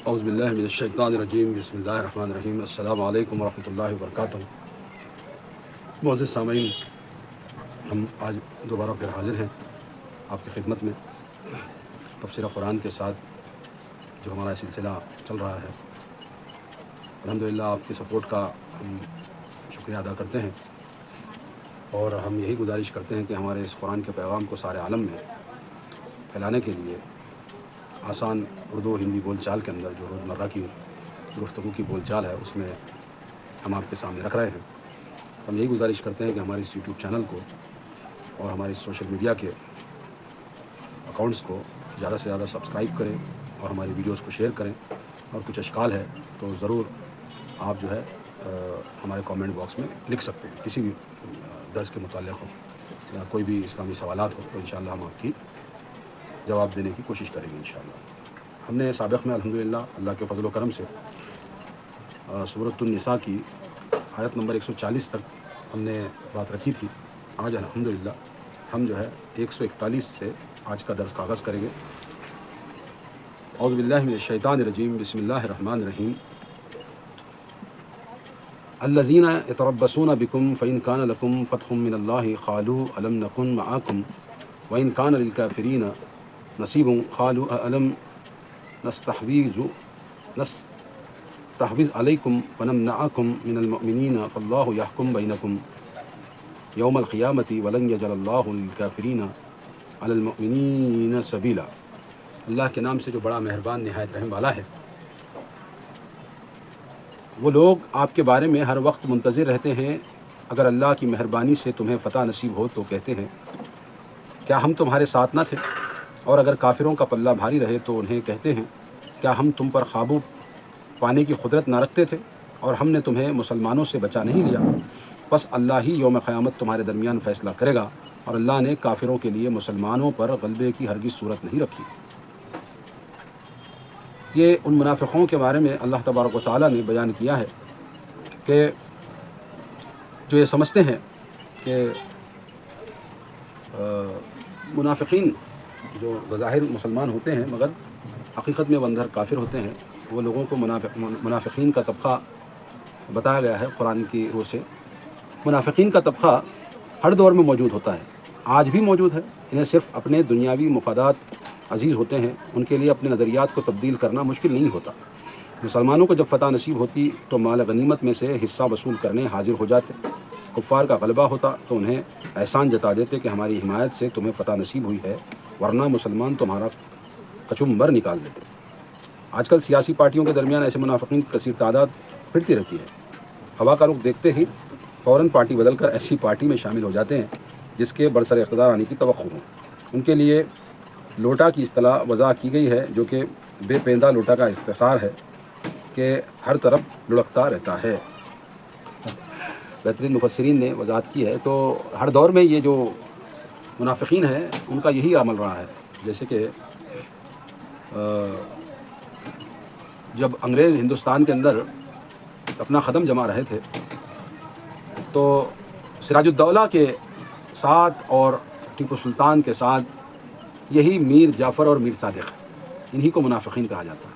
اعوذ باللہ من الشیطان الرجیم، بسم اللہ الرحمن الرحیم۔ السلام علیکم ورحمۃ اللہ وبرکاتہ۔ معزز سامعین، ہم آج دوبارہ پھر حاضر ہیں آپ کی خدمت میں تفسیر قرآن کے ساتھ، جو ہمارا سلسلہ چل رہا ہے۔ الحمدللہ آپ کی سپورٹ کا ہم شکریہ ادا کرتے ہیں، اور ہم یہی گزارش کرتے ہیں کہ ہمارے اس قرآن کے پیغام کو سارے عالم میں پھیلانے کے لیے آسان اردو ہندی بول چال کے اندر جو روزمرہ کی گفتگو کی بول چال ہے، اس میں ہم آپ کے سامنے رکھ رہے ہیں۔ ہم یہی گزارش کرتے ہیں کہ ہمارے اس یوٹیوب چینل کو اور ہماری سوشل میڈیا کے اکاؤنٹس کو زیادہ سے زیادہ سبسکرائب کریں، اور ہماری ویڈیوز کو شیئر کریں، اور کچھ اشکال ہے تو ضرور آپ جو ہے ہمارے کامنٹ باکس میں لکھ سکتے ہیں، کسی بھی درس کے متعلق ہو یا کوئی بھی اسلامی سوالات ہو، تو انشاءاللہ ہم آپ کی جواب دینے کی کوشش کریں گے انشاءاللہ۔ ہم نے سابق میں الحمدللہ اللہ کے فضل و کرم سے سورۃ النساء کی آیت نمبر 140 تک ہم نے بات رکھی تھی۔ آج الحمدللہ ہم جو ہے 141 سے آج کا درس کا آغاز کریں گے۔ اعوذ باللہ من الشیطان الرجیم، بسم اللہ الرحمن الرحیم۔ الذین یتربصون بکم فإن کان لکم فتح من اللہ قالوا ألم نکن معکم وإن کان للکافرین نصیب قالوا ألم نستحوذ علیکم ونمنعکم من المؤمنین فاللہ یحکم بینکم یوم القیامۃ ولن یجعل اللہ للکافرین علی المؤمنین سبیلا۔ اللہ کے نام سے جو بڑا مہربان نہایت رحم والا ہے۔ وہ لوگ آپ کے بارے میں ہر وقت منتظر رہتے ہیں، اگر اللہ کی مہربانی سے تمہیں فتح نصیب ہو تو کہتے ہیں کیا ہم تمہارے ساتھ نہ تھے، اور اگر کافروں کا پلہ بھاری رہے تو انہیں کہتے ہیں کیا ہم تم پر قابو پانے کی قدرت نہ رکھتے تھے، اور ہم نے تمہیں مسلمانوں سے بچا نہیں لیا۔ بس اللہ ہی یوم قیامت تمہارے درمیان فیصلہ کرے گا، اور اللہ نے کافروں کے لیے مسلمانوں پر غلبے کی ہرگز صورت نہیں رکھی۔ یہ ان منافقوں کے بارے میں اللہ تبارک و تعالیٰ نے بیان کیا ہے کہ جو یہ سمجھتے ہیں کہ منافقین جو بظاہر مسلمان ہوتے ہیں مگر حقیقت میں وہ اندر کافر ہوتے ہیں، وہ لوگوں کو منافقین کا طبقہ بتایا گیا ہے قرآن کی روح سے۔ منافقین کا طبقہ ہر دور میں موجود ہوتا ہے، آج بھی موجود ہے۔ انہیں صرف اپنے دنیاوی مفادات عزیز ہوتے ہیں، ان کے لیے اپنے نظریات کو تبدیل کرنا مشکل نہیں ہوتا۔ مسلمانوں کو جب فتح نصیب ہوتی تو مال غنیمت میں سے حصہ وصول کرنے حاضر ہو جاتے۔ کفار کا غلبہ ہوتا تو انہیں احسان جتا دیتے کہ ہماری حمایت سے تمہیں فتح نصیب ہوئی ہے، ورنہ مسلمان تمہارا کچمبر نکال دیتے۔ آج کل سیاسی پارٹیوں کے درمیان ایسے منافقین کی کثیر تعداد پھرتی رہتی ہے۔ ہوا کا رخ دیکھتے ہی فوراً پارٹی بدل کر ایسی پارٹی میں شامل ہو جاتے ہیں جس کے برسر اقتدار آنے کی توقع ہو۔ ان کے لیے لوٹا کی اصطلاح وضع کی گئی ہے، جو کہ بے پیندہ لوٹا کا اختصار ہے کہ ہر طرف لڑکتا رہتا ہے۔ بہترین مفسرین نے وضاحت کی ہے۔ تو ہر دور میں یہ جو منافقین ہیں ان کا یہی عمل رہا ہے۔ جیسے کہ جب انگریز ہندوستان کے اندر اپنا قدم جما رہے تھے تو سراج الدولہ کے ساتھ اور ٹیپو سلطان کے ساتھ یہی میر جعفر اور میر صادق، انہی کو منافقین کہا جاتا ہے۔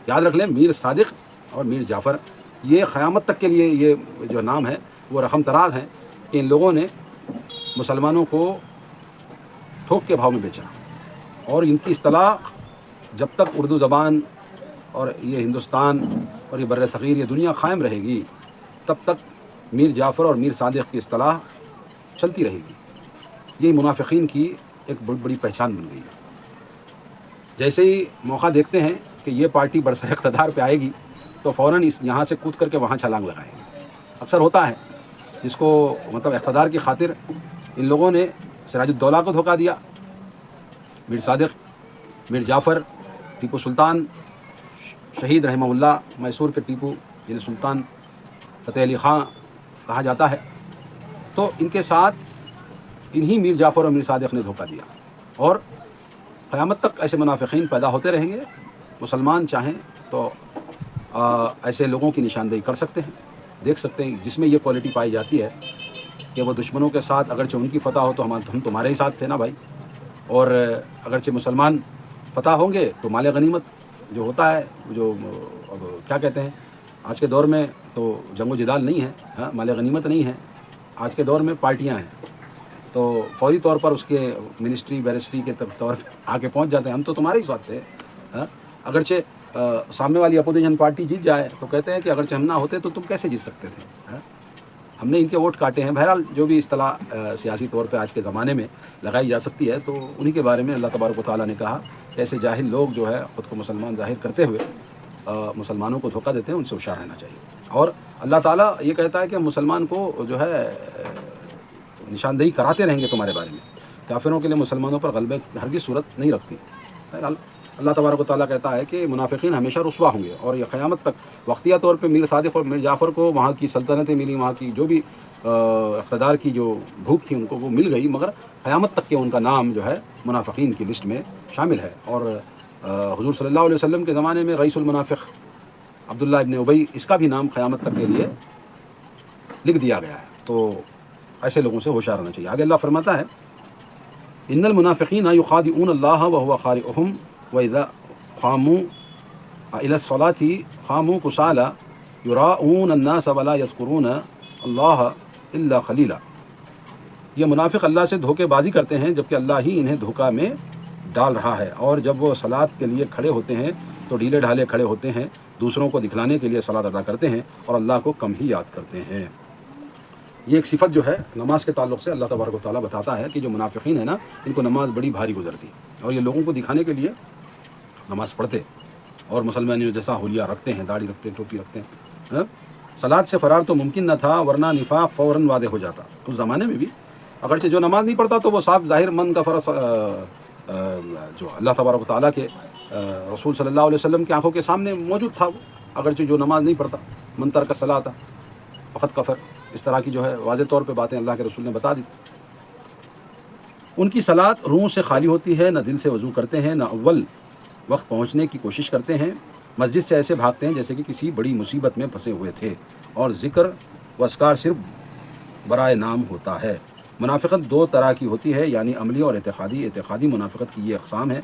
یاد رکھ لیں، میر صادق اور میر جعفر یہ قیامت تک کے لیے یہ جو نام ہے وہ رقم تراز ہیں کہ ان لوگوں نے مسلمانوں کو تھوک کے بھاؤ میں بیچا، اور ان کی اصطلاح جب تک اردو زبان اور یہ ہندوستان اور یہ بر صغیر یہ دنیا قائم رہے گی تب تک میر جعفر اور میر صادق کی اصطلاح چلتی رہے گی۔ یہ منافقین کی ایک بڑی پہچان بن گئی ہے۔ جیسے ہی موقع دیکھتے ہیں کہ یہ پارٹی برسر اقتدار پہ آئے گی تو فوراً یہاں سے کود کر کے وہاں چھلانگ لگائیں گے۔ اکثر ہوتا ہے جس کو مطلب اقتدار کی خاطر ان لوگوں نے سراج الدولہ کو دھوکہ دیا، میر صادق، میر جعفر، ٹیپو سلطان شہید رحمہ اللہ، میسور کے ٹیپو جنہیں سلطان فتح علی خان کہا جاتا ہے، تو ان کے ساتھ انہی میر جعفر اور میر صادق نے دھوکہ دیا، اور قیامت تک ایسے منافقین پیدا ہوتے رہیں گے۔ مسلمان چاہیں تو ایسے لوگوں کی نشاندہی کر سکتے ہیں، دیکھ سکتے ہیں جس میں یہ کوالٹی پائی جاتی ہے کہ وہ دشمنوں کے ساتھ اگرچہ ان کی فتح ہو تو ہم تمہارے ہی ساتھ تھے نا بھائی، اور اگرچہ مسلمان فتح ہوں گے تو مال غنیمت جو ہوتا ہے جو اب کیا کہتے ہیں آج کے دور میں تو جنگ و جدال نہیں ہے، ہاں مال غنیمت نہیں ہے، آج کے دور میں پارٹیاں ہیں، تو فوری طور پر اس کے منسٹری بیرسٹری کے طور پہ آ کے پہنچ جاتے ہیں، ہم تو تمہارے ہی ساتھ تھے، ہاں اگرچہ سامنے والی اپوزیشن پارٹی جیت جائے تو کہتے ہیں کہ اگرچہ ہم نہ ہوتے تو تم کیسے جیت سکتے تھے، ہاں ہم نے ان کے ووٹ کاٹے ہیں۔ بہرحال جو بھی اصطلاح سیاسی طور پہ آج کے زمانے میں لگائی جا سکتی ہے، تو انہی کے بارے میں اللہ تبارک و تعالیٰ نے کہا کہ ایسے جاہل لوگ جو ہے خود کو مسلمان ظاہر کرتے ہوئے مسلمانوں کو دھوکہ دیتے ہیں، ان سے ہوشیار رہنا چاہیے۔ اور اللہ تعالیٰ یہ کہتا ہے کہ مسلمان کو جو ہے نشاندہی کراتے رہیں گے تمہارے بارے میں، کافروں کے لیے مسلمانوں پر غلبے ہرگز صورت نہیں رکھتی۔ بہرحال اللہ تبارک و تعالیٰ کہتا ہے کہ منافقین ہمیشہ رسوا ہوں گے، اور یہ قیامت تک وقتیہ طور پہ میر صادق اور میر جعفر کو وہاں کی سلطنتیں ملی، وہاں کی جو بھی اقتدار کی جو بھوک تھی ان کو وہ مل گئی، مگر قیامت تک کے ان کا نام جو ہے منافقین کی لسٹ میں شامل ہے۔ اور حضور صلی اللہ علیہ وسلم کے زمانے میں رئیس المنافق عبداللہ ابن ابی، اس کا بھی نام قیامت تک کے لیے لکھ دیا گیا ہے۔ تو ایسے لوگوں سے ہوشیار رہنا چاہیے۔ آگے اللہ فرماتا ہے ان المنافقین یخادعون اللہ وهو خادعهم واذا قاموا الى الصلاة قاموا كسالى يراؤون الناس ولا يذكرون اللہ الا خلیلا۔ یہ منافق اللہ سے دھوکے بازی کرتے ہیں جبکہ اللہ ہی انہیں دھوکہ میں ڈال رہا ہے، اور جب وہ صلاۃ کے لیے کھڑے ہوتے ہیں تو ڈھیلے ڈھالے کھڑے ہوتے ہیں، دوسروں کو دکھلانے کے لیے صلاۃ ادا کرتے ہیں اور اللہ کو کم ہی یاد کرتے ہیں۔ یہ ایک صفت جو ہے نماز کے تعلق سے اللہ تبارک و تعالیٰ بتاتا ہے کہ جو منافقین ہیں نا، ان کو نماز بڑی بھاری گزرتی ہے، اور یہ لوگوں کو دکھانے کے لیے نماز پڑھتے اور مسلمانوں جیسا حلیہ رکھتے ہیں، داڑھی رکھتے ہیں، ٹوپی رکھتے ہیں۔ صلاۃ سے فرار تو ممکن نہ تھا، ورنہ نفاق فوراً واضح ہو جاتا۔ اس زمانے میں بھی اگرچہ جو نماز نہیں پڑھتا تو وہ صاف ظاہر من کا فرض جو اللہ تبارک و تعالیٰ کے رسول صلی اللہ علیہ وسلم کی آنکھوں کے سامنے موجود تھا، وہ اگرچہ جو نماز نہیں پڑھتا، من ترک الصلاۃ فقد کفر، اس طرح کی جو ہے واضح طور پہ باتیں اللہ کے رسول نے بتا دی۔ ان کی صلاۃ روح سے خالی ہوتی ہے، نہ دل سے وضو کرتے ہیں، نہ اول وقت پہنچنے کی کوشش کرتے ہیں، مسجد سے ایسے بھاگتے ہیں جیسے کہ کسی بڑی مصیبت میں پھنسے ہوئے تھے، اور ذکر و اذکار صرف برائے نام ہوتا ہے۔ منافقت دو طرح کی ہوتی ہے، یعنی عملی اور اعتقادی۔ اعتقادی منافقت کی یہ اقسام ہے: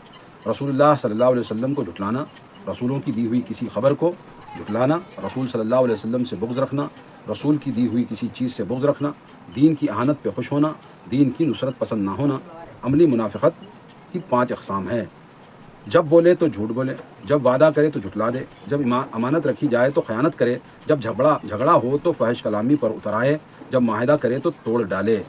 رسول اللہ صلی اللہ علیہ وسلم کو جھٹلانا، رسولوں کی دی ہوئی کسی خبر کو جھٹلانا، رسول صلی اللہ علیہ وسلم سے بغض رکھنا، رسول کی دی ہوئی کسی چیز سے بغض رکھنا، دین کی اہانت پہ خوش ہونا، دین کی نصرت پسند نہ ہونا۔ عملی منافقت کی 5 اقسام ہیں: جب بولے تو جھوٹ بولے، جب وعدہ کرے تو جھٹلا دے، جب امانت رکھی جائے تو خیانت کرے، جب جھگڑا ہو تو فحش کلامی پر اتر آئے، جب معاہدہ کرے تو توڑ ڈالے۔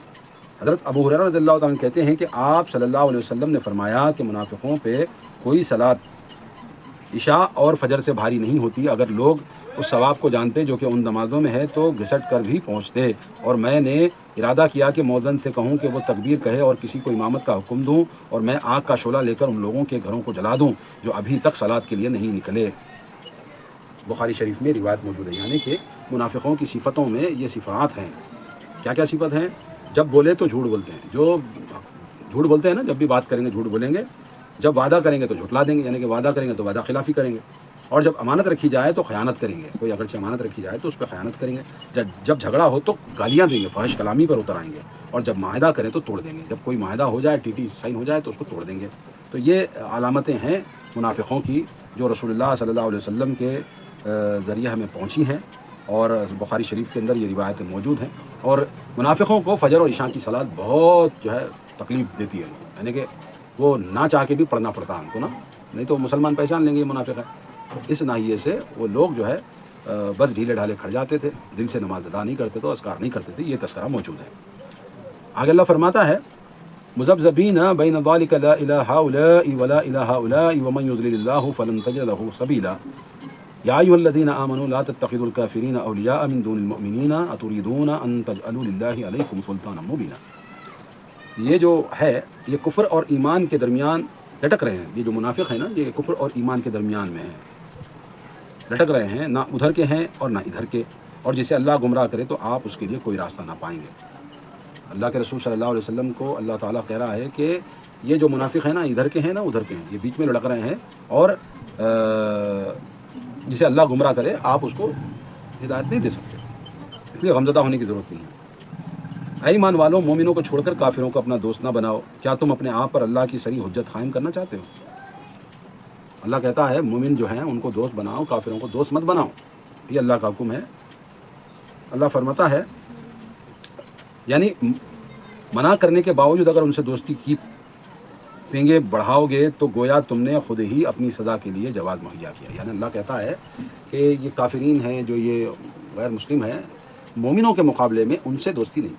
حضرت ابو ہریرہ رضی اللہ تعالیٰ عنہ کہتے ہیں کہ آپ صلی اللہ علیہ وسلم نے فرمایا کہ منافقوں پہ کوئی صلاۃ عشاء اور فجر سے بھاری نہیں ہوتی۔ اگر لوگ اس ثواب کو جانتے جو کہ ان نمازوں میں ہے تو گھسٹ کر بھی پہنچتے، اور میں نے ارادہ کیا کہ مؤذن سے کہوں کہ وہ تکبیر کہے اور کسی کو امامت کا حکم دوں، اور میں آگ کا شعلہ لے کر ان لوگوں کے گھروں کو جلا دوں جو ابھی تک صلاۃ کے لیے نہیں نکلے۔ بخاری شریف میں روایت موجود ہے، یعنی کہ منافقوں کی صفتوں میں یہ صفات ہیں۔ کیا کیا صفت ہیں؟ جب بولے تو جھوٹ بولتے ہیں، جو جھوٹ بولتے ہیں نا، جب بھی بات کریں گے جھوٹ بولیں گے، جب وعدہ کریں گے تو جھٹلا دیں گے، یعنی کہ وعدہ کریں گے تو وعدہ خلافی کریں گے، اور جب امانت رکھی جائے تو خیانت کریں گے، کوئی اگرچہ امانت رکھی جائے تو اس پہ خیانت کریں گے، جب جھگڑا ہو تو گالیاں دیں گے، فحش کلامی پر اتر آئیں گے، اور جب معاہدہ کریں تو توڑ دیں گے، جب کوئی معاہدہ ہو جائے، ٹی ٹی سائن ہو جائے تو اس کو توڑ دیں گے۔ تو یہ علامتیں ہیں منافقوں کی جو رسول اللہ صلی اللہ علیہ وسلم کے ذریعے ہمیں پہنچی ہیں، اور بخاری شریف کے اندر یہ روایتیں موجود ہیں۔ اور منافقوں کو فجر اور عشاء کی صلاۃ بہت جو ہے تکلیف دیتی ہے، یعنی کہ وہ نہ چاہ کے بھی پڑھنا پڑتا ہے ہم کو نا، نہیں تو مسلمان پہچان لیں گے یہ منافق ہے۔ اس ناحیے سے وہ لوگ جو ہے بس ڈھیلے ڈھالے کھڑ جاتے تھے، دل سے نماز ادا نہیں کرتے تھے، اذکار نہیں کرتے تھے، یہ تذکرہ موجود ہے۔ آگے اللہ فرماتا ہے مذبذبین بین ذلک لا الہ ہؤلاء ولا الہ ہؤلاء ومن یضلل اللہ فلن تجد له سبیلا یا ایھا الذین آمنوا لا تتخذوا الکافرین اولیاء من دون المؤمنین اتریدون ان تجعلوا للہ علیکم سلطانا مبینا۔ یہ جو ہے یہ کفر اور ایمان کے درمیان لٹک رہے ہیں، یہ جو منافق ہیں نا، یہ کفر اور ایمان کے درمیان میں ہیں، لٹک رہے ہیں، نہ ادھر کے ہیں اور نہ ادھر کے، اور جسے اللہ گمراہ کرے تو آپ اس کے لیے کوئی راستہ نہ پائیں گے۔ اللہ کے رسول صلی اللہ علیہ وسلم کو اللہ تعالیٰ کہہ رہا ہے کہ یہ جو منافق ہیں نا، ادھر کے ہیں نہ ادھر کے ہیں، یہ بیچ میں لٹک رہے ہیں، اور جسے اللہ گمراہ کرے آپ اس کو ہدایت نہیں دے سکتے، اس لیے غمزدہ ہونے کی ضرورت نہیں ہے۔ اے ایمان والوں، مومنوں کو چھوڑ کر کافروں کو اپنا دوست نہ بناؤ، کیا تم اپنے آپ پر اللہ کی صریح حجت قائم کرنا چاہتے ہو؟ اللہ کہتا ہے مومن جو ہیں ان کو دوست بناؤ، کافروں کو دوست مت بناؤ، یہ اللہ کا حکم ہے۔ اللہ فرماتا ہے یعنی منع کرنے کے باوجود اگر ان سے دوستی کی پینگے بڑھاؤ گے تو گویا تم نے خود ہی اپنی سزا کے لیے جواز مہیا کیا۔ یعنی اللہ کہتا ہے کہ یہ کافرین ہیں، جو یہ غیر مسلم ہیں، مومنوں کے مقابلے میں ان سے دوستی نہیں،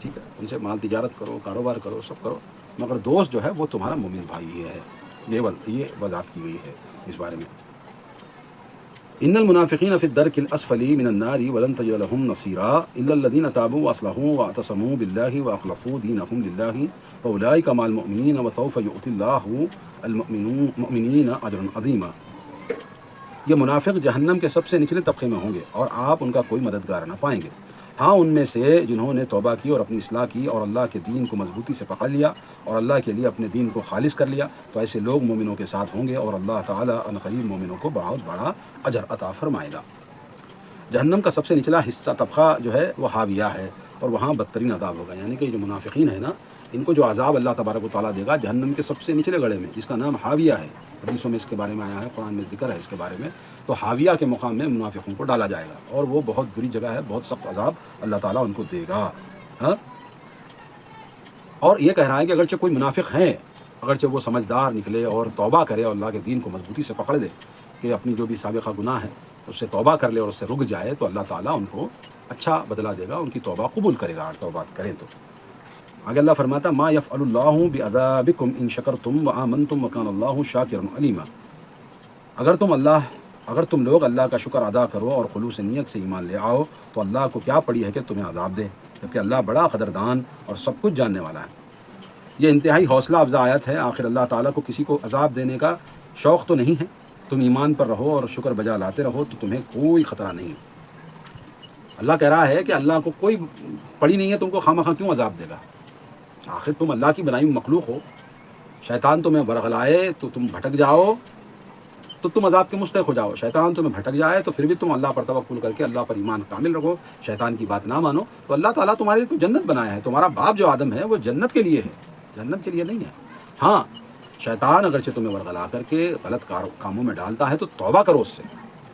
ٹھیک ہے، ان سے مال تجارت کرو، کاروبار کرو، سب کرو، مگر دوست جو ہے وہ تمہارا مومن بھائی ہی ہے۔ یہ وضاحت کی گئی ہے اس بارے میں۔ ان المنافقین فی الدرک الاسفل من النار ولن تجد لهم نصیرا الا الذین تابوا واصلحوا واعتصموا باللہ واخلصوا دینهم للہ فاولئک مع المؤمنین وسوف یؤتی اللہ المؤمنین اجرا عظیما۔ یہ منافق جہنم کے سب سے نچلے طبقے میں ہوں گے اور آپ ان کا کوئی مددگار نہ پائیں گے، ہاں ان میں سے جنہوں نے توبہ کی اور اپنی اصلاح کی اور اللہ کے دین کو مضبوطی سے پکڑ لیا اور اللہ کے لیے اپنے دین کو خالص کر لیا، تو ایسے لوگ مومنوں کے ساتھ ہوں گے اور اللہ تعالیٰ عنقریب مومنوں کو بہت بڑا اجر عطا فرمائے گا۔ جہنم کا سب سے نچلا حصہ طبقہ جو ہے وہ حاویہ ہے اور وہاں بدترین عذاب ہوگا۔ یعنی کہ جو منافقین ہیں نا، ان کو جو عذاب اللہ تبارک و تعالیٰ دے گا جہنم کے سب سے نچلے گڑھے میں، جس کا نام حاویہ ہے، حدیثوں میں اس کے بارے میں آیا ہے، قرآن میں ذکر ہے اس کے بارے میں، تو حاویہ کے مقام میں منافقوں کو ڈالا جائے گا اور وہ بہت بری جگہ ہے، بہت سخت عذاب اللہ تعالیٰ ان کو دے گا۔ ہاں، اور یہ کہہ رہا ہے کہ اگرچہ کوئی منافق ہیں، اگرچہ وہ سمجھدار نکلے اور توبہ کرے اور اللہ کے دین کو مضبوطی سے پکڑ لے کہ اپنی جو بھی سابقہ گناہ ہے اس سے توبہ کر لے اور اس سے رک جائے، تو اللہ تعالیٰ ان کو اچھا بدلہ دے گا، ان کی توبہ قبول کرے گا، توبہ کریں تو۔ آگے اللہ فرماتا ما یفعل اللہ بعذابکم ان شکرتم وآمنتم وکان اللہ شاکرا علیما۔ اگر تم لوگ اللہ کا شکر ادا کرو اور خلوص نیت سے ایمان لے آؤ تو اللہ کو کیا پڑی ہے کہ تمہیں عذاب دے، کیونکہ اللہ بڑا قدردان اور سب کچھ جاننے والا ہے۔ یہ انتہائی حوصلہ افزا آیت ہے۔ آخر اللہ تعالیٰ کو کسی کو عذاب دینے کا شوق تو نہیں ہے، تم ایمان پر رہو اور شکر بجا لاتے رہو تو تمہیں کوئی خطرہ نہیں۔ اللہ کہہ رہا ہے کہ اللہ کو کوئی پڑی نہیں ہے تم کو خواہ کیوں عذاب دے گا، آخر تم اللہ کی بنائی مخلوق ہو، شیطان تمہیں ورغلائے تو تم بھٹک جاؤ تو تم عذاب کے مستحق ہو جاؤ، شیطان تمہیں بھٹک جائے تو پھر بھی تم اللہ پر توکل کر کے اللہ پر ایمان کامل رکھو، شیطان کی بات نہ مانو، تو اللہ تعالیٰ تمہارے لیے تو جنت بنایا ہے۔ تمہارا باپ جو آدم ہے وہ جنت کے لیے ہے، جنت کے لیے نہیں ہے۔ ہاں، شیطان اگرچہ تمہیں ورغلا کر کے غلط کاموں میں ڈالتا ہے تو توبہ کرو اس سے۔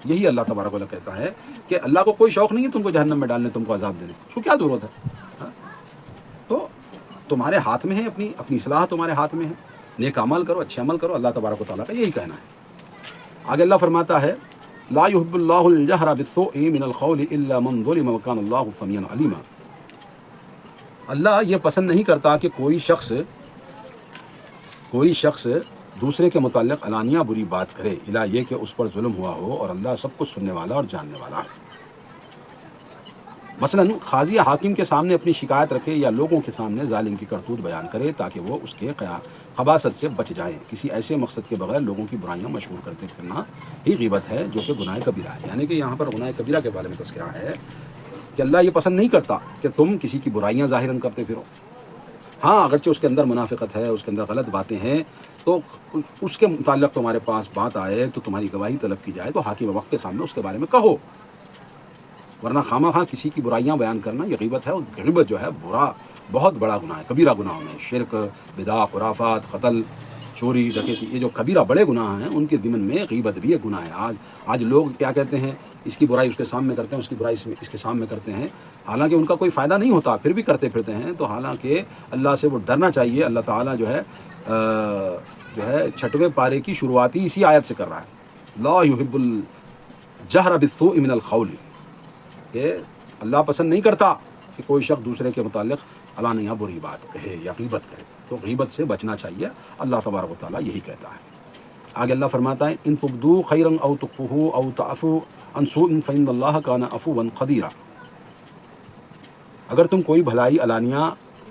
یہی اللہ تبارک و تعالیٰ کہتا ہے کہ اللہ کو کوئی شوق نہیں ہے تم کو جہنم میں ڈالنے، تم کو عذاب دینے، اس کو کیا ضرورت ہے؟ ہاں؟ تو تمہارے ہاتھ میں ہے، اپنی اصلاح تمہارے ہاتھ میں ہے، نیک عمل کرو، اچھے عمل کرو، اللہ تبارک و تعالیٰ کا یہی کہنا ہے۔ آگے اللہ فرماتا ہے لا يحب اللہ الجہر بالسوء من القول الا من ظلم وکان اللہ سمیعا علیما۔ اللہ یہ پسند نہیں کرتا کہ کوئی شخص دوسرے کے متعلق علانیہ بری بات کرے، الا یہ کہ اس پر ظلم ہوا ہو، اور اللہ سب کچھ سننے والا اور جاننے والا ہے۔ مثلا قاضی یا حاکم کے سامنے اپنی شکایت رکھے یا لوگوں کے سامنے ظالم کی کرتوت بیان کرے تاکہ وہ اس کے خباثت سے بچ جائیں۔ کسی ایسے مقصد کے بغیر لوگوں کی برائیاں مشہور کرتے پھرنا ہی غیبت ہے، جو کہ گناہ کبیرہ ہے۔ یعنی کہ یہاں پر گناہ کبیرہ کے بارے میں تذکرہ ہے کہ اللہ یہ پسند نہیں کرتا کہ تم کسی کی برائیاں ظاہراً کرتے پھرو۔ ہاں، اگرچہ اس کے اندر منافقت ہے، اس کے اندر غلط باتیں ہیں، تو اس کے متعلق تمہارے پاس بات آئے تو تمہاری گواہی طلب کی جائے تو حاکم وقت کے سامنے اس کے بارے میں کہو، ورنہ خواہ کسی کی برائیاں بیان کرنا یہ غیبت ہے، اور غیبت جو ہے بہت بڑا گناہ ہے، کبیرہ گناہوں میں شرک، بدعہ، خرافات، قتل، چوری، ڈکیتی، یہ جو کبیرہ بڑے گناہ ہیں ان کے ضمن میں غیبت بھی ایک گناہ ہے۔ آج لوگ کیا کہتے ہیں، اس کی برائی اس کے سامنے کرتے ہیں، اس کی برائی اس کے سامنے کرتے ہیں، حالانکہ ان کا کوئی فائدہ نہیں ہوتا، پھر بھی کرتے پھرتے ہیں۔ تو حالانکہ اللہ سے وہ ڈرنا چاہیے۔ اللہ تعالیٰ جو ہے 6ویں پارے کی شروعاتی اسی آیت سے کر رہا ہے، لا يحب الجہر بالسوء من القول، کہ اللہ پسند نہیں کرتا کہ کوئی شخص دوسرے کے متعلق علانیہ بری بات کہے یا غیبت کرے، تو غیبت سے بچنا چاہیے، اللہ تبارک و تعالیٰ یہی کہتا ہے۔ آگے اللہ فرماتا ہے ان تبدوا خیرا او تخفوه او تعفوا عن سوء فإن اللہ کان عفوا قدیرا۔ اگر تم کوئی بھلائی علانیہ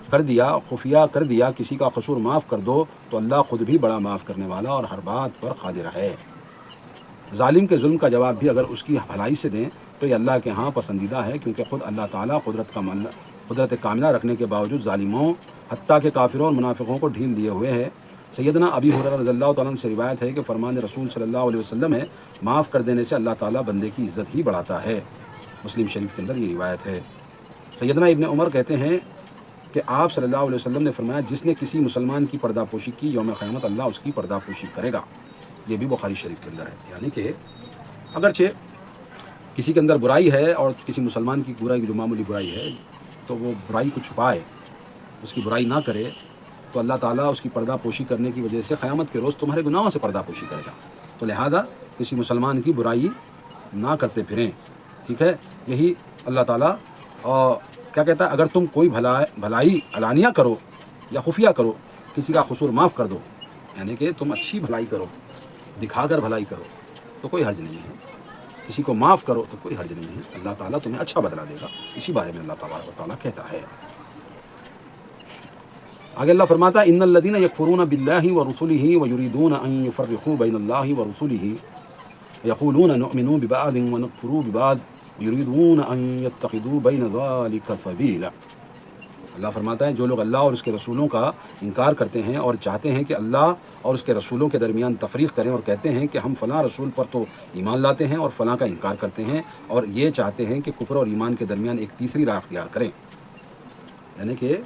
کر دیا، خفیہ کر دیا، کسی کا قصور معاف کر دو تو اللہ خود بھی بڑا معاف کرنے والا اور ہر بات پر قادر ہے۔ ظالم کے ظلم کا جواب بھی اگر اس کی بھلائی سے دیں تو یہ اللہ کے ہاں پسندیدہ ہے، کیونکہ خود اللہ تعالیٰ قدرت کاملہ رکھنے کے باوجود ظالموں حتیٰ کہ کافروں اور منافقوں کو ڈھیل دیے ہوئے ہے۔ سیدنا ابی ہریرہ رضی اللہ تعالیٰ عنہ سے روایت ہے کہ فرمان رسول صلی اللہ علیہ وسلم ہے، معاف کر دینے سے اللہ تعالیٰ بندے کی عزت ہی بڑھاتا ہے۔ مسلم شریف کے اندر یہ روایت ہے۔ سیدنا ابن عمر کہتے ہیں کہ آپ صلی اللہ علیہ وسلم نے فرمایا، جس نے کسی مسلمان کی پردہ پوشی کی، یوم قیامت اللہ اس کی پردہ پوشی کرے گا۔ یہ بھی بخاری شریف کے اندر ہے. یعنی کہ اگرچہ کسی کے اندر برائی ہے اور کسی مسلمان کی برائی جو معمولی برائی ہے تو وہ برائی کو چھپائے، اس کی برائی نہ کرے، تو اللہ تعالیٰ اس کی پردہ پوشی کرنے کی وجہ سے قیامت کے روز تمہارے گناہوں سے پردہ پوشی کرے گا. تو لہذا کسی مسلمان کی برائی نہ کرتے پھریں. ٹھیک ہے، یہی اللہ تعالیٰ کیا کہتا ہے، اگر تم کوئی بھلائی علانیہ کرو یا خفیہ کرو، کسی کا قصور معاف کر دو، یعنی کہ تم اچھی بھلائی کرو، دکھا کر بھلائی کرو تو کوئی حرج نہیں ہے، کسی کو معاف کرو تو کوئی حرج نہیں ہے، اللہ تعالیٰ تمہیں اچھا بدلہ دے گا. اسی بارے میں اللہ تبارک و تعالیٰ کہتا ہے. آگے اللہ فرماتا ہے ان الذین یکفرون باللہ ورسلہ ویریدون ان یفرقوا بین اللہ ورسلہ یقولون نؤمن ببعض ونکفر ببعض یریدون ان یتخذوا بین ذلک سبیلا. اللہ فرماتا ہے جو لوگ اللہ اور اس کے رسولوں کا انکار کرتے ہیں اور چاہتے ہیں کہ اللہ اور اس کے رسولوں کے درمیان تفریق کریں اور کہتے ہیں کہ ہم فلاں رسول پر تو ایمان لاتے ہیں اور فلاں کا انکار کرتے ہیں، اور یہ چاہتے ہیں کہ کفر اور ایمان کے درمیان ایک تیسری راہ اختیار کریں، یعنی کہ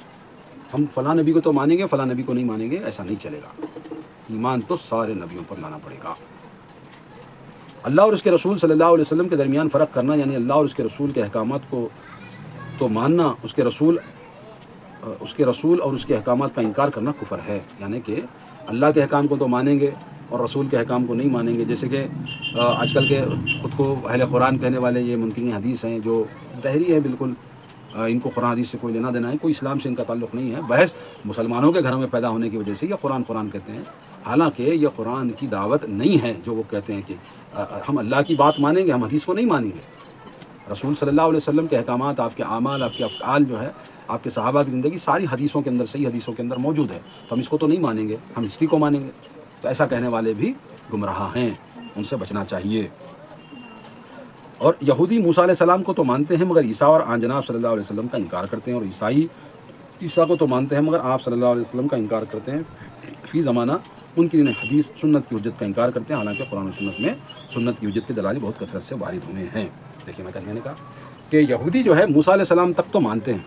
ہم فلاں نبی کو تو مانیں گے، فلاں نبی کو نہیں مانیں گے، ایسا نہیں چلے گا. ایمان تو سارے نبیوں پر لانا پڑے گا. اللہ اور اس کے رسول صلی اللہ علیہ وسلم کے درمیان فرق کرنا یعنی اللہ اور اس کے رسول کے احکامات کو تو ماننا، اس کے رسول اور اس کے احکامات کا انکار کرنا کفر ہے. یعنی کہ اللہ کے احکام کو تو مانیں گے اور رسول کے احکام کو نہیں مانیں گے. جیسے کہ آج کل کے خود کو اہل قرآن کہنے والے یہ منکرین حدیث ہیں جو دہری ہیں بالکل، ان کو قرآن حدیث سے کوئی لینا دینا ہے، کوئی اسلام سے ان کا تعلق نہیں ہے. بحث مسلمانوں کے گھروں میں پیدا ہونے کی وجہ سے یہ قرآن کہتے ہیں، حالانکہ یہ قرآن کی دعوت نہیں ہے. جو وہ کہتے ہیں کہ ہم اللہ کی بات مانیں گے، ہم حدیث کو نہیں مانیں گے. رسول صلی اللہ علیہ وسلم کے احکامات، آپ کے اعمال، آپ کے افعال جو ہے، آپ کے صحابہ کی زندگی ساری حدیثوں کے اندر، صحیح حدیثوں کے اندر موجود ہے. تو ہم اس کو تو نہیں مانیں گے، ہم ہسٹری کو مانیں گے. تو ایسا کہنے والے بھی گمراہ ہیں، ان سے بچنا چاہیے. اور یہودی موسیٰ علیہ السلام کو تو مانتے ہیں مگر عیسیٰ اور آن جناب صلی اللہ علیہ وسلم کا انکار کرتے ہیں، اور عیسائی عیسیٰ کو تو مانتے ہیں مگر آپ صلی اللہ علیہ وسلم کا انکار کرتے ہیں. فی زمانہ منکرین حدیث سنت کی حجت کا انکار کرتے ہیں، حالانکہ قرآن و سنت میں سنت کی حجت کے دلائل بہت کثرت سے وارد ہوئے ہیں. دیکھیے میں نے کہا کہ یہودی جو ہے موسیٰ علیہ السلام تک تو مانتے ہیں،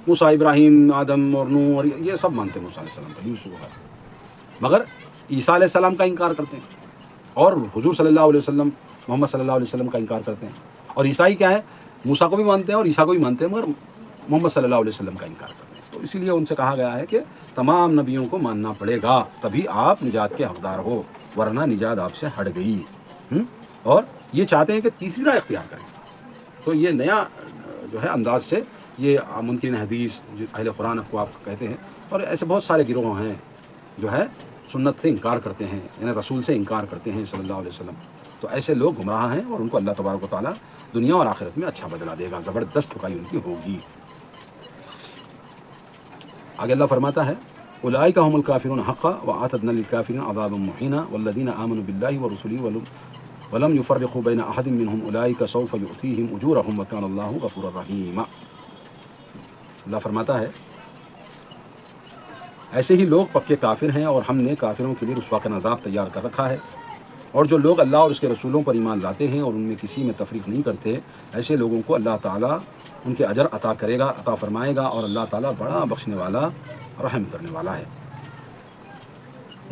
موسیٰ، ابراہیم، آدم اور نوح اور یہ سب مانتے ہیں موسیٰ علیہ السلام کا، یوسف وغیرہ، مگر عیسیٰ علیہ السلام کا انکار کرتے ہیں اور حضور صلی اللہ علیہ وسلم، محمد صلی اللہ علیہ وسلم کا انکار کرتے ہیں. اور عیسائی کیا ہے، موسیٰ کو بھی مانتے ہیں اور عیسیٰ کو بھی مانتے ہیں مگر محمد صلی اللہ علیہ وسلم کا انکار کرتے ہیں. تو اسی لیے ان سے کہا گیا ہے کہ تمام نبیوں کو ماننا پڑے گا، تبھی آپ نجات کے حقدار ہو، ورنہ نجات آپ سے ہٹ گئی. اور یہ چاہتے ہیں کہ تیسری راہ اختیار کریں. تو یہ نیا جو ہے انداز سے یہ منکرین حدیث جو اہل قرآن کو آپ کہتے ہیں، اور ایسے بہت سارے گروہ ہیں جو ہے سنت سے انکار کرتے ہیں، یعنی رسول سے انکار کرتے ہیں صلی اللہ علیہ وسلم. تو ایسے لوگ گمراہ ہیں اور ان کو اللہ تبارک و تعالیٰ دنیا اور آخرت میں اچھا بدلہ دے گا، زبردست ٹھکائی ان کی ہوگی. آگے اللہ فرماتا ہے اولئک هم الکافرون حقا واعتدنا للکافرین عذابا مہینا والذین آمنوا باللہ ورسلہ ولم يفرقوا بین احد منهم اولئک سوف یؤتیہم اجورہم وکان اللہ غفورا رحیما. اللہ فرماتا ہے ایسے ہی لوگ پکے کافر ہیں اور ہم نے کافروں کے لیے رسوا کا عذاب تیار کر رکھا ہے. اور جو لوگ اللہ اور اس کے رسولوں پر ایمان لاتے ہیں اور ان میں کسی میں تفریق نہیں کرتے، ایسے لوگوں کو اللہ تعالیٰ ان کے اجر عطا کرے گا، عطا فرمائے گا، اور اللہ تعالیٰ بڑا بخشنے والا، رحم کرنے والا ہے.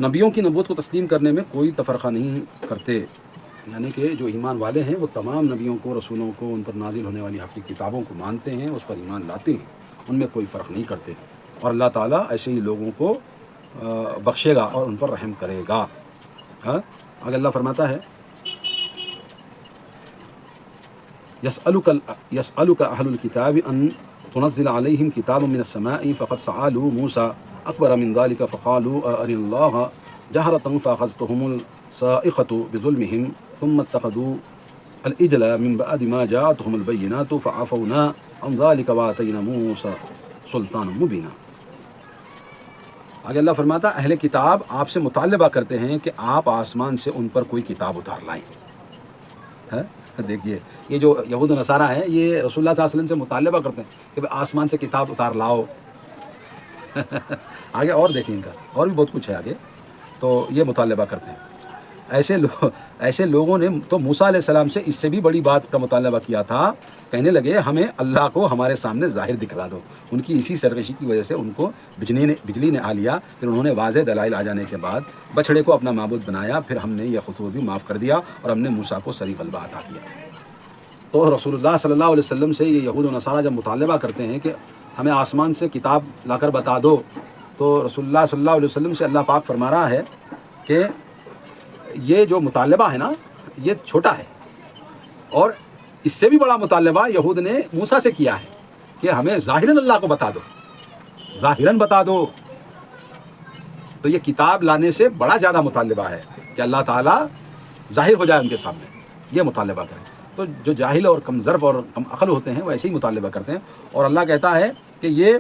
نبیوں کی نبوت کو تسلیم کرنے میں کوئی تفرقہ نہیں کرتے، یعنی کہ جو ایمان والے ہیں وہ تمام نبیوں کو، رسولوں کو، ان پر نازل ہونے والی حقیقی کتابوں کو مانتے ہیں، اس پر ایمان لاتے ہیں، ان میں کوئی فرق نہیں کرتے. اور اللہ تعالیٰ ایسے ہی لوگوں کو بخشے گا اور ان پر رحم کرے گا. اگر اللہ فرماتا ہے یسألک اہل الکتاب ان تنزل علیہم کتاب من السماء فقد سألوا موسیٰ اکبر من ذلك فقالوا ارنا اللہ جہرة فأخذتهم الصاعقة بظلمهم ثم اتخذوا العجل من بعد ما جاءتهم البینات فعفونا عن ذلك وآتینا موسیٰ سلطانا مبینا. آگے اللہ فرماتا اہل کتاب آپ سے مطالبہ کرتے ہیں کہ آپ آسمان سے ان پر کوئی کتاب اتار لائیں. دیکھیے یہ جو یہود و نصارہ ہیں یہ رسول اللہ صلی اللہ علیہ وسلم سے مطالبہ کرتے ہیں کہ آسمان سے کتاب اتار لاؤ. آگے اور دیکھیں ان کا اور بھی بہت کچھ ہے آگے. تو یہ مطالبہ کرتے ہیں ایسے لوگوں نے تو موسیٰ علیہ السلام سے اس سے بھی بڑی بات کا مطالبہ کیا تھا، کہنے لگے ہمیں اللہ کو ہمارے سامنے ظاہر دکھلا دو۔ ان کی اسی سرکشی کی وجہ سے ان کو بجلی نے آ لیا، پھر انہوں نے واضح دلائل آ جانے کے بعد بچھڑے کو اپنا معبود بنایا، پھر ہم نے یہ قصور بھی معاف کر دیا اور ہم نے موسیٰ کو صریح غلبہ عطا کیا۔ تو رسول اللہ صلی اللہ علیہ وسلم سے یہ یہود و نصارہ جب مطالبہ کرتے ہیں کہ ہمیں آسمان سے کتاب لا کر بتا دو، تو رسول اللہ صلی اللہ علیہ وسلم سے اللہ پاک فرما رہا ہے کہ یہ جو مطالبہ ہے نا یہ چھوٹا ہے، اور اس سے بھی بڑا مطالبہ یہود نے موسیٰ سے کیا ہے کہ ہمیں ظاہراً اللہ کو بتا دو، ظاہراً بتا دو۔ تو یہ کتاب لانے سے بڑا زیادہ مطالبہ ہے کہ اللہ تعالیٰ ظاہر ہو جائے ان کے سامنے، یہ مطالبہ کریں۔ تو جو جاہل اور کم ظرف اور کم عقل ہوتے ہیں وہ ایسے ہی مطالبہ کرتے ہیں، اور اللہ کہتا ہے کہ یہ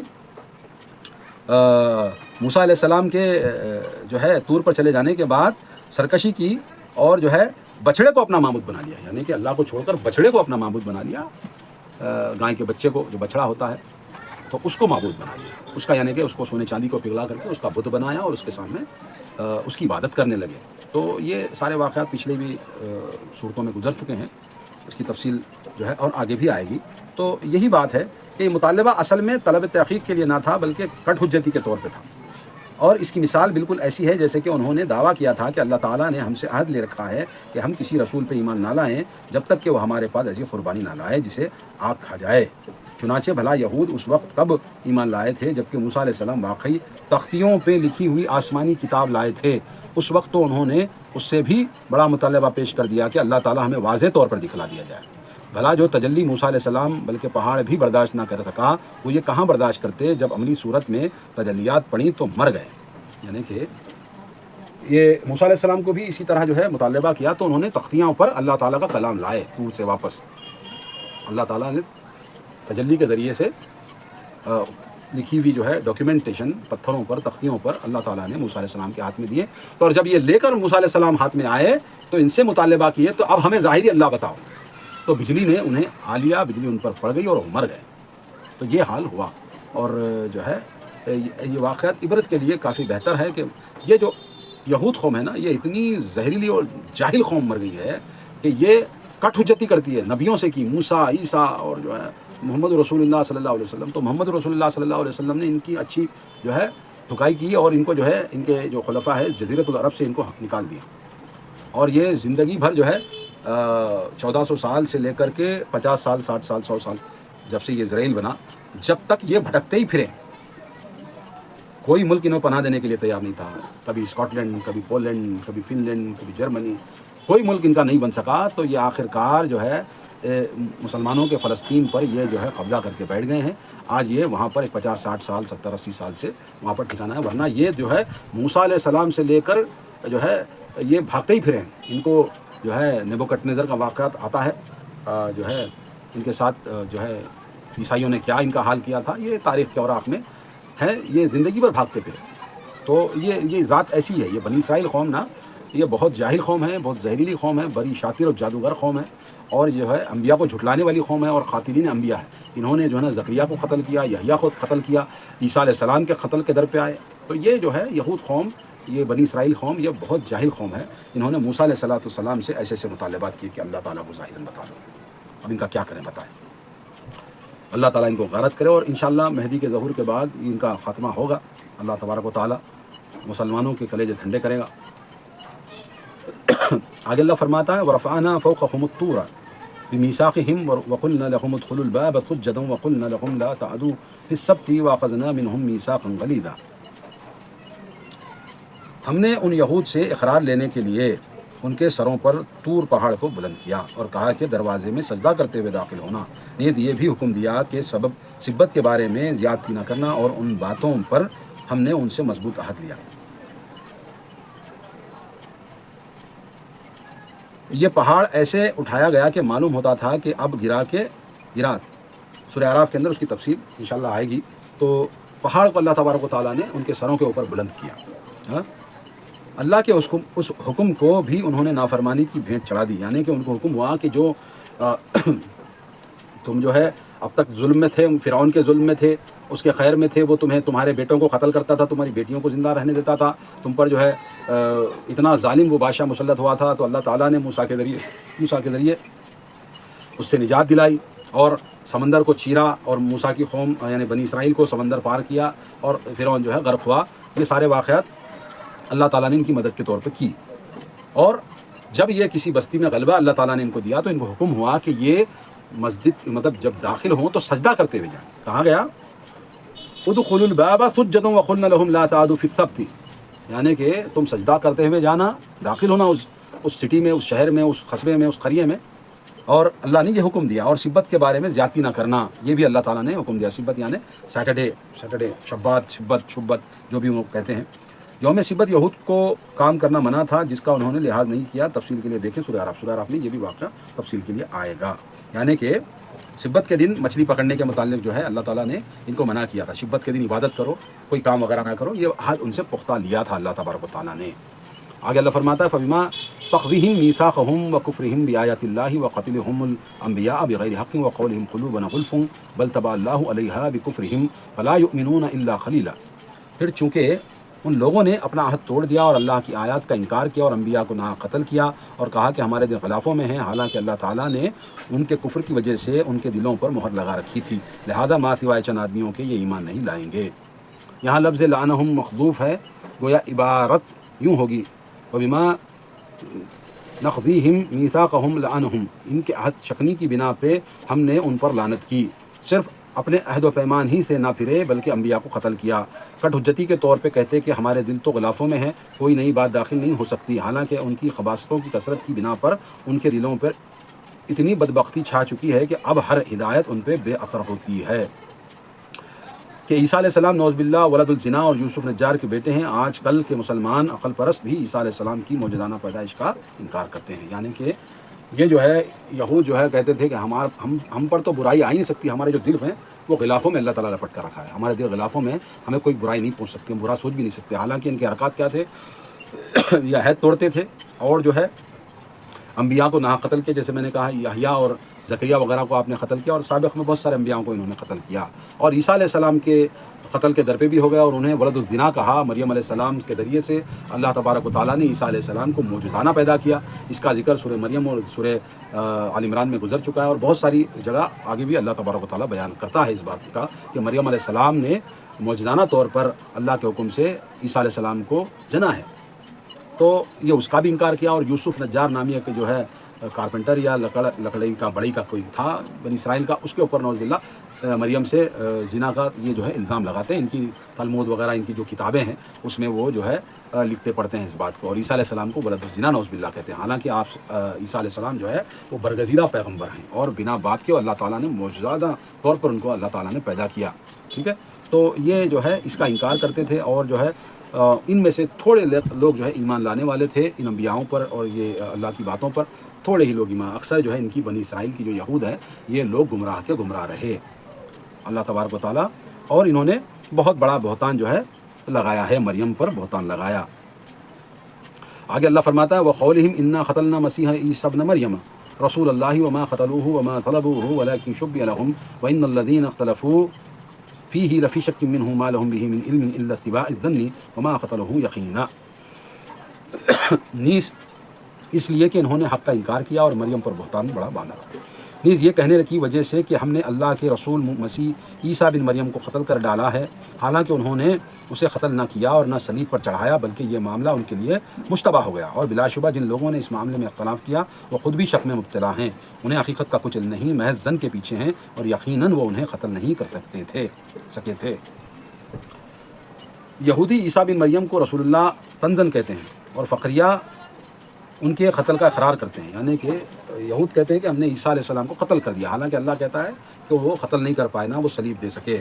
موسیٰ علیہ السلام کے جو ہے طور پر چلے جانے کے بعد سرکشی کی اور جو ہے بچھڑے کو اپنا معبود بنا لیا، یعنی کہ اللہ کو چھوڑ کر بچھڑے کو اپنا معبود بنا لیا، گائے کے بچے کو جو بچڑا ہوتا ہے تو اس کو معبود بنا لیا، اس کا یعنی کہ اس کو سونے چاندی کو پگھلا کر کے اس کا بت بنایا اور اس کے سامنے اس کی عبادت کرنے لگے۔ تو یہ سارے واقعات پچھلے بھی صورتوں میں گزر چکے ہیں، اس کی تفصیل جو ہے اور آگے بھی آئے گی۔ تو یہی بات ہے کہ یہ مطالبہ اصل میں طلب تحقیق کے لیے نہ تھا بلکہ کٹ حجتی کے طور پہ تھا، اور اس کی مثال بالکل ایسی ہے جیسے کہ انہوں نے دعویٰ کیا تھا کہ اللہ تعالیٰ نے ہم سے عہد لے رکھا ہے کہ ہم کسی رسول پہ ایمان نہ لائیں جب تک کہ وہ ہمارے پاس ایسی قربانی نہ لائے جسے آگ کھا جائے۔ چنانچہ بھلا یہود اس وقت کب ایمان لائے تھے جبکہ موسیٰ علیہ السلام واقعی تختیوں پہ لکھی ہوئی آسمانی کتاب لائے تھے، اس وقت تو انہوں نے اس سے بھی بڑا مطالبہ پیش کر دیا کہ اللہ تعالیٰ ہمیں واضح طور پر دکھلا دیا جائے۔ بھلا جو تجلی موسیٰ علیہ السلام بلکہ پہاڑ بھی برداشت نہ کر سکا، وہ یہ کہاں برداشت کرتے جب عملی صورت میں تجلیات پڑیں تو مر گئے۔ یعنی کہ یہ موسیٰ علیہ السلام کو بھی اسی طرح جو ہے مطالبہ کیا تو انہوں نے تختیاں پر اللہ تعالیٰ کا کلام لائے، طور سے واپس اللہ تعالیٰ نے تجلی کے ذریعے سے لکھی ہوئی جو ہے ڈاکیومنٹیشن پتھروں پر تختیوں پر اللہ تعالیٰ نے موسیٰ علیہ السلام کے ہاتھ میں دیے، تو اور جب یہ لے کر موسیٰ علیہ السلام ہاتھ میں آئے تو ان سے مطالبہ کیے تو اب ہمیں ظاہری اللہ بتاؤ، تو بجلی نے انہیں آ لیا، بجلی ان پر پڑ گئی اور وہ مر گئے۔ تو یہ حال ہوا، اور جو ہے یہ واقعات عبرت کے لیے کافی بہتر ہے کہ یہ جو یہود قوم ہے نا یہ اتنی زہریلی اور جاہل قوم مر گئی ہے کہ یہ کٹ حجتی کرتی ہے نبیوں سے کی، موسیٰ، عیسیٰ اور جو ہے محمد رسول اللہ صلی اللہ علیہ وسلم۔ تو محمد رسول اللہ صلی اللہ علیہ وسلم نے ان کی اچھی جو ہے ٹھکائی کی اور ان کو جو ہے ان کے جو خلفاء ہے جزیرۃ العرب سے ان کو نکال دیا، اور یہ زندگی بھر جو ہے 1400 سال سے لے کر کے 50 سال 60 سال 100 سال جب سے یہ اسرائیل بنا، جب تک یہ بھٹکتے ہی پھرے، کوئی ملک انہیں پناہ دینے کے لیے تیار نہیں تھا۔ کبھی اسکاٹ لینڈ، کبھی پولینڈ، کبھی فن لینڈ، کبھی جرمنی، کوئی ملک ان کا نہیں بن سکا۔ تو یہ آخر کار جو ہے مسلمانوں کے فلسطین پر یہ جو ہے قبضہ کر کے بیٹھ گئے ہیں۔ آج یہ وہاں پر 50 60 سال 70 80 سال سے وہاں پر ٹھکانا ہے، ورنہ یہ جو ہے موسیٰ علیہ السلام سے لے کر جو ہے یہ بھاگتے ہی پھرے ہیں۔ ان کو جو ہے نیبوکڈنیزر کا واقعات آتا ہے، جو ہے ان کے ساتھ جو ہے عیسائیوں نے کیا ان کا حال کیا تھا، یہ تاریخ کے اوراق میں ہے، یہ زندگی بھر بھاگتے پھرے۔ تو یہ ذات ایسی ہے، یہ بنی اسرائیل قوم نا یہ بہت جاہل قوم ہے، بہت زہریلی قوم ہے، بڑی شاطر اور جادوگر قوم ہے، اور جو ہے انبیاء کو جھٹلانے والی قوم ہے اور قاتلین انبیاء ہے۔ انہوں نے جو ہے نا زکریہ کو قتل کیا، یحییٰ کو قتل کیا، عیسیٰ علیہ السلام کے قتل کے در پہ آئے۔ تو یہ جو ہے یہود قوم، یہ بنی اسرائیل قوم، یہ بہت جاہل قوم ہے۔ انہوں نے موسیٰ علیہ السلام سے ایسے مطالبات کیے کہ اللہ تعالیٰ کو ظاہراً بتا دو۔ اب ان کا کیا کریں بتائیں۔ اللہ تعالیٰ ان کو غارت کرے، اور انشاءاللہ مہدی کے ظہور کے بعد ان کا خاتمہ ہوگا۔ اللہ تبارک و تعالیٰ مسلمانوں کے کلیجے ٹھنڈے کرے گا۔ آگے اللہ فرماتا ہے وَرَفَعْنَا فَوْقَهُمُ الطُّورَ بِمِيثَاقِهِمْ وَقُلْنَا لَهُمُ ادْخُلُوا الْبَابَ سُجَّدًا وَقُلْنَا لَهُمْ لَا تَعْدُوا فِي السَّبْتِ وَأَخَذْنَا مِنْهُمْ مِيثَاقًا غَلِيظًا۔ ہم نے ان یہود سے اقرار لینے کے لیے ان کے سروں پر طور پہاڑ کو بلند کیا اور کہا کہ دروازے میں سجدہ کرتے ہوئے داخل ہونا، نیز یہ بھی حکم دیا کہ سبت کے بارے میں زیادتی نہ کرنا، اور ان باتوں پر ہم نے ان سے مضبوط عہد لیا۔ یہ پہاڑ ایسے اٹھایا گیا کہ معلوم ہوتا تھا کہ اب گرا سورہ اعراف کے اندر اس کی تفصیل انشاءاللہ آئے گی۔ تو پہاڑ کو اللہ تبارک و تعالیٰ نے ان کے سروں کے اوپر بلند کیا۔ اللہ کے اس حکم کو بھی انہوں نے نافرمانی کی بھینٹ چڑھا دی، یعنی کہ ان کو حکم ہوا کہ جو تم جو ہے اب تک ظلم میں تھے، فرعون کے ظلم میں تھے، اس کے خیر میں تھے، وہ تمہارے بیٹوں کو قتل کرتا تھا، تمہاری بیٹیوں کو زندہ رہنے دیتا تھا، تم پر جو ہے اتنا ظالم وہ بادشاہ مسلط ہوا تھا۔ تو اللہ تعالیٰ نے موسیٰ کے ذریعے اس سے نجات دلائی اور سمندر کو چیرا، اور موسیٰ کی قوم یعنی بنی اسرائیل کو سمندر پار کیا، اور فرعون جو ہے غرق ہوا۔ یہ سارے واقعات اللہ تعالیٰ نے ان کی مدد کے طور پہ کی۔ اور جب یہ کسی بستی میں غلبہ اللہ تعالیٰ نے ان کو دیا تو ان کو حکم ہوا کہ یہ مسجد مطلب جب داخل ہوں تو سجدہ کرتے ہوئے جائیں۔ کہا گیا ادخلوا الباب سجدا وقلنا لهم لا تعدوا في السبت، یعنی کہ تم سجدہ کرتے ہوئے جانا، داخل ہونا اس سٹی میں، اس شہر میں، اس قصبے میں، اس قریے میں، اور اللہ نے یہ حکم دیا۔ اور سبت کے بارے میں زیادتی نہ کرنا، یہ بھی اللہ تعالیٰ نے حکم دیا۔ سبت یعنی سیٹرڈے، شبت جو بھی وہ کہتے ہیں۔ یوم سبت یہود کو کام کرنا منع تھا جس کا انہوں نے لحاظ نہیں کیا۔ تفصیل کے لیے دیکھیں سورہ اعراف میں یہ بھی واقعہ تفصیل کے لیے آئے گا۔ یعنی کہ سبت کے دن مچھلی پکڑنے کے متعلق جو ہے اللہ تعالیٰ نے ان کو منع کیا تھا۔ سبت کے دن عبادت کرو، کوئی کام وغیرہ نہ کرو، یہ حد ان سے پختہ لیا تھا اللہ تبارک و تعالیٰ نے۔ آگے اللہ فرماتا ہے فبما تقضیہم میثاقہم وکفرہم بآیات اللہ وقتلہم الانبیاء بغیر حق وقولہم قلوبنا غلف بل طبع اللہ علیہا بکفرہم فلا یؤمنون الا قلیلا۔ پھر چونکہ ان لوگوں نے اپنا عہد توڑ دیا اور اللہ کی آیات کا انکار کیا اور انبیاء کو ناحق قتل کیا اور کہا کہ ہمارے دل غلافوں میں ہیں، حالانکہ اللہ تعالیٰ نے ان کے کفر کی وجہ سے ان کے دلوں پر مہر لگا رکھی تھی، لہذا ما سوائے چند آدمیوں کے یہ ایمان نہیں لائیں گے۔ یہاں لفظ لعنہم مخذوف ہے، گویا عبارت یوں ہوگی وبما نقضیہم میثاقہم لعنہم، ان کے عہد شکنی کی بنا پہ ہم نے ان پر لعنت کی، صرف اپنے عہد و پیمان ہی سے نہ پھرے بلکہ انبیاء کو قتل کیا۔ کٹ حجتی کے طور پہ کہتے کہ ہمارے دل تو غلافوں میں ہیں، کوئی نئی بات داخل نہیں ہو سکتی، حالانکہ ان کی خباثتوں کی کثرت کی بنا پر ان کے دلوں پر اتنی بدبختی چھا چکی ہے کہ اب ہر ہدایت ان پہ بے اثر ہوتی ہے۔ کہ عیسیٰ علیہ السلام نعوذ باللہ ولد الزنا اور یوسف نجار کے بیٹے ہیں۔ آج کل کے مسلمان عقل پرست بھی عیسیٰ علیہ السلام کی موجودانہ پیدائش کا انکار کرتے ہیں، یعنی کہ یہ جو ہے یہود جو ہے کہتے تھے کہ ہم پر تو برائی آ ہی نہیں سکتی، ہمارے جو دل ہیں وہ غلافوں میں اللہ تعالیٰ لپٹ کر رکھا ہے، ہمارے دل غلافوں میں، ہمیں کوئی برائی نہیں پہنچ سکتی، ہم برا سوچ بھی نہیں سکتے۔ حالانکہ ان کے حرکات کیا تھے، یہ عہد توڑتے تھے اور جو ہے انبیاء کو ناحق قتل کیا، جیسے میں نے کہا یحییٰ اور زکریا وغیرہ کو آپ نے قتل کیا، اور سابق میں بہت سارے انبیاء کو انہوں نے قتل کیا، اور عیسیٰ علیہ السلام کے قتل کے در پہ بھی ہو گیا، اور انہیں ولد الزنا کہا۔ مریم علیہ السلام کے ذریعے سے اللہ تبارک و تعالیٰ نے عیسیٰ علیہ السلام کو معجزانہ پیدا کیا۔ اس کا ذکر سورہ مریم اور سورہ آل عمران میں گزر چکا ہے، اور بہت ساری جگہ آگے بھی اللہ تبارک و تعالیٰ بیان کرتا ہے اس بات کا کہ مریم علیہ السلام نے معجزانہ طور پر اللہ کے حکم سے عیسیٰ علیہ السلام کو جنا ہے، تو یہ اس کا بھی انکار کیا۔ اور یوسف نجار نامی کہ جو ہے کارپینٹر یا لکڑی کا بڑی کا کوئی تھا بنی اسرائیل کا، اس کے اوپر نعوذ باللہ مریم سے زنا کا یہ جو ہے الزام لگاتے ہیں۔ ان کی تلمود وغیرہ ان کی جو کتابیں ہیں اس میں وہ جو ہے لکھتے پڑھتے ہیں اس بات کو، اور عیسیٰ علیہ السلام کو ولد الزنا نعوذ باللہ کہتے ہیں، حالانکہ آپ عیسیٰ علیہ السلام جو ہے وہ برگزیدہ پیغمبر ہیں اور بنا بات کے اللہ تعالیٰ نے معجزانہ طور پر ان کو اللہ تعالیٰ نے پیدا کیا، ٹھیک ہے۔ تو یہ جو ہے اس کا انکار کرتے تھے، اور جو ہے ان میں سے تھوڑے لوگ جو ہے ایمان لانے والے تھے ان انبیاؤں پر اور یہ اللہ کی باتوں پر، تھوڑے ہی لوگ ایمان، اکثر جو ہے ان کی بنی اسرائیل کی جو یہود ہے یہ لوگ گمراہ کے گمراہ رہے اللہ تبارک و تعالیٰ، اور انہوں نے بہت بڑا بہتان جو ہے لگایا ہے، مریم پر بہتان لگایا۔ آگے اللہ فرماتا ہے وَقَوْلِهِمْ إِنَّا قَتَلْنَا مَسِيحَ عِيسَى ابْنَ مَرْيَمَ رَسُولَ اللَّهِ وَمَا قَتَلُوهُ وَمَا صَلَبُوهُ وَلَكِنْ شُبِّهَ لَهُمْ وَإِنَّ الَّذِينَ اخْتَلَفُوا فِيهِ لَفِي شَكٍّ مِّنْهُ مَا لَهُم بِهِ مِنْ عِلْمٍ إِلَّا اتِّبَاعَ الظَّنِّ وَمَا قَتَلُوهُ يَقِينًا، نیز اس لیے کہ انہوں نے حق کا انکار کیا اور مریم پر بہتان بڑا باندھا، نیز یہ کہنے کی وجہ سے کہ ہم نے اللہ کے رسول مسیح عیسیٰ بن مریم کو قتل کر ڈالا ہے، حالانکہ انہوں نے اسے قتل نہ کیا اور نہ صلیب پر چڑھایا، بلکہ یہ معاملہ ان کے لیے مشتبہ ہو گیا، اور بلا شبہ جن لوگوں نے اس معاملے میں اختلاف کیا وہ خود بھی شک میں مبتلا ہیں، انہیں حقیقت کا کچھ علم نہیں، محض ظن کے پیچھے ہیں، اور یقیناً وہ انہیں قتل نہیں کر سکے تھے۔ یہودی عیسیٰ بن مریم کو رسول اللہ طنزاً کہتے ہیں، اور فقریہ ان کے قتل کا اقرار کرتے ہیں، یعنی کہ یہود کہتے ہیں کہ ہم نے عیسیٰ علیہ السلام کو قتل کر دیا، حالانکہ اللہ کہتا ہے کہ وہ قتل نہیں کر پائے، نہ وہ صلیب دے سکے۔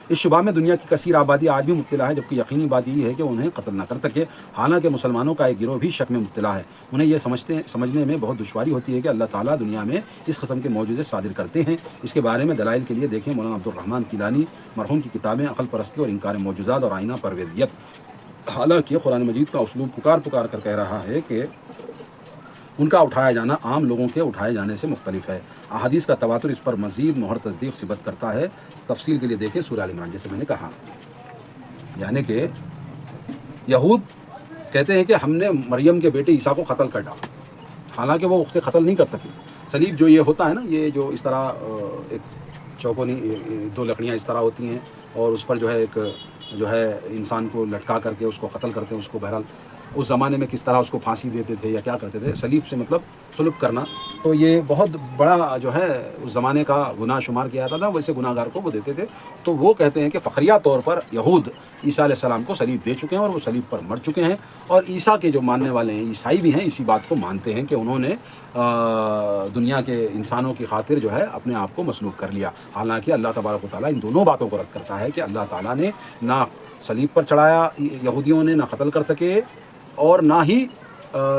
اس شبہ میں دنیا کی کثیر آبادی آج بھی مبتلا ہے، جبکہ یقینی بات یہ ہے کہ انہیں قتل نہ کر سکے، حالانکہ مسلمانوں کا ایک گروہ بھی شک میں مبتلا ہے، انہیں یہ سمجھنے میں بہت دشواری ہوتی ہے کہ اللہ تعالیٰ دنیا میں اس قسم کے معجزے صادر کرتے ہیں۔ اس کے بارے میں دلائل کے لیے دیکھیں مولانا عبد الرحمن کیلانی مرحوم کی کتابیں عقل پرستی اور انکار معجزات اور آئینہ پرویزیت۔ حالانکہ قرآن مجید کا اسلوب پکار کر کہہ رہا ہے کہ ان کا اٹھایا جانا عام لوگوں کے اٹھائے جانے سے مختلف ہے۔ احادیث کا تواتر اس پر مزید مہر تصدیق ثبت کرتا ہے۔ تفصیل کے لیے دیکھیں سورہ آل عمران، جیسے میں نے کہا، یعنی کہ یہود کہتے ہیں کہ ہم نے مریم کے بیٹے عیسیٰ کو قتل کر ڈالا، حالانکہ وہ اسے قتل نہیں کر سکے۔ صلیب جو یہ ہوتا ہے نا، یہ جو اس طرح ایک چوکونی دو لکڑیاں اس طرح ہوتی ہیں، اور اس پر جو ہے ایک جو ہے انسان کو لٹکا کر کے اس کو قتل کرتے ہیں۔ اس کو بہرحال اس زمانے میں کس طرح اس کو پھانسی دیتے تھے یا کیا کرتے تھے، صلیب سے مطلب صلب کرنا، تو یہ بہت بڑا جو ہے اس زمانے کا گناہ شمار کیا جاتا تھا، ویسے گناہ گار کو وہ دیتے تھے۔ تو وہ کہتے ہیں کہ فخریہ طور پر یہود عیسیٰ علیہ السلام کو صلیب دے چکے ہیں، اور وہ صلیب پر مر چکے ہیں، اور عیسیٰ کے جو ماننے والے ہیں عیسائی بھی ہیں اسی بات کو مانتے ہیں کہ انہوں نے دنیا کے انسانوں کی خاطر جو ہے اپنے آپ کو مسلوب کر لیا۔ حالانکہ اللہ تبارک و تعالیٰ ان دونوں باتوں کو رد کرتا ہے کہ اللہ تعالیٰ نے نہ صلیب پر چڑھایا یہودیوں نے، نہ قتل کر سکے، اور نہ ہی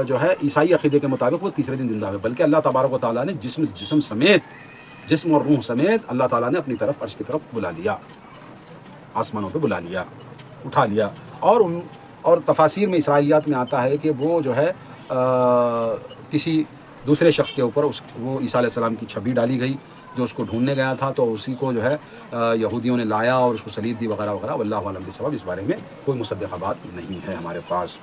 جو ہے عیسائی عقیدے کے مطابق وہ تیسرے دن زندہ ہوئے، بلکہ اللہ تبارک و تعالیٰ نے جسم سمیت، جسم اور روح سمیت اللہ تعالیٰ نے اپنی طرف عرش کی طرف بلا لیا، آسمانوں پہ بلا لیا، اٹھا لیا۔ اور تفاسیر میں اسرائیلیات میں آتا ہے کہ وہ جو ہے کسی دوسرے شخص کے اوپر وہ عیسیٰ علیہ السلام کی چھبی ڈالی گئی جو اس کو ڈھونڈنے گیا تھا، تو اسی کو جو ہے یہودیوں نے لایا اور اس کو صلیب دی وغیرہ وغیرہ۔ واللہ اعلم بالصواب، اس بارے میں کوئی مصدقہ بات نہیں ہے ہمارے پاس۔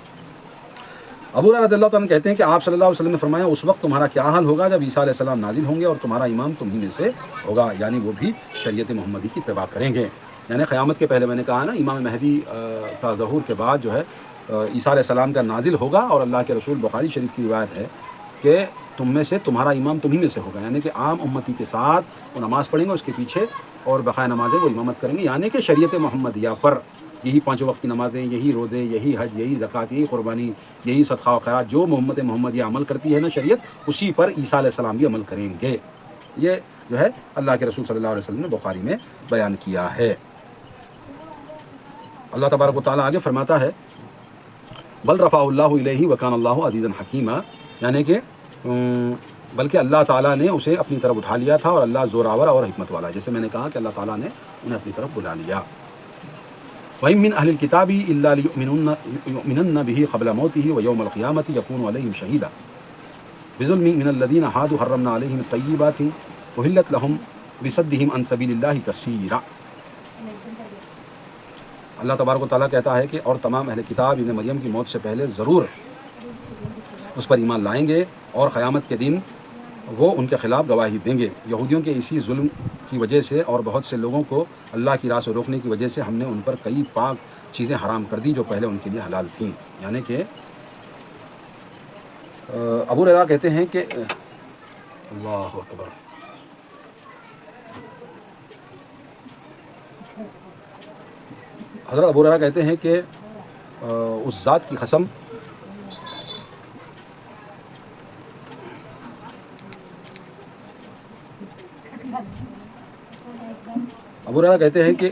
ابو ہریرہ رضی اللہ عنہ کہتے ہیں کہ آپ صلی اللہ علیہ وسلم نے فرمایا، اس وقت تمہارا کیا حال ہوگا جب عیسیٰ علیہ السلام نازل ہوں گے اور تمہارا امام تمہیں میں سے ہوگا، یعنی وہ بھی شریعت محمدی کی اتباع کریں گے۔ یعنی قیامت کے پہلے میں نے کہا نا، امام مہدی کا ظہور کے بعد جو ہے عیسیٰ علیہ السلام کا نازل ہوگا، اور اللہ کے رسول بخاری شریف کی روایت ہے کہ تم میں سے تمہارا امام تمہیں میں سے ہوگا، یعنی کہ عام امتی کے ساتھ وہ نماز پڑھیں گے اس کے پیچھے، اور بقایا نمازیں وہ امامت کریں گے، یعنی کہ شریعت محمدیہ پر، یہی 5 وقت کی نمازیں، یہی روزے، یہی حج، یہی زکوٰۃ، یہی قربانی، یہی صدقہ و خیرات، جو محمدیہ عمل کرتی ہے نا شریعت، اسی پر عیسیٰ علیہ السلام بھی عمل کریں گے۔ یہ جو ہے اللہ کے رسول صلی اللہ علیہ وسلم نے بخاری میں بیان کیا ہے۔ اللہ تبارک و تعالیٰ آگے فرماتا ہے، بل رفع اللہ الیہ وکان اللہ عزیزا حکیما، یعنی کہ بلکہ اللہ تعالیٰ نے اسے اپنی طرف اٹھا لیا تھا، اور اللہ زوراور اور حکمت والا، جیسے میں نے کہا کہ اللہ تعالیٰ نے انہیں اپنی طرف بلا لیا۔ وَإِن مِّنْ أَهْلِ الْكِتَابِ إِلَّا لِيُؤْمِنُنَّ بِهِ قَبْلَ مَوْتِهِ وَيَوْمَ الْقِيَامَةِ يَكُونُ عَلَيْهِمْ شَهِيدًا بِظُلْمٍ مِّنَ الَّذِينَ هَادُوا حَرَّمْنَا عَلَيْهِمْ طَيِّبَاتٍ أُحِلَّتْ لَهُمْ بِصَدِّهِمْ عَن سَبِيلِ اللَّهِ كَثِيرًا۔ اللہ تبارک و تعالیٰ کہتا ہے کہ اور تمام اہل کتاب ابن مریم کی موت سے پہلے ضرور اس پر ایمان لائیں گے، اور قیامت کے دن وہ ان کے خلاف گواہی دیں گے۔ یہودیوں کے اسی ظلم کی وجہ سے اور بہت سے لوگوں کو اللہ کی راہ سے روکنے کی وجہ سے ہم نے ان پر کئی پاک چیزیں حرام کر دی جو پہلے ان کے لیے حلال تھیں۔ یعنی کہ ابو ہریرہ کہتے ہیں کہ اللہ اکبر، حضرت ابو ہریرہ کہتے ہیں کہ اس ذات کی قسم ابو ہریرہ کہتے ہیں کہ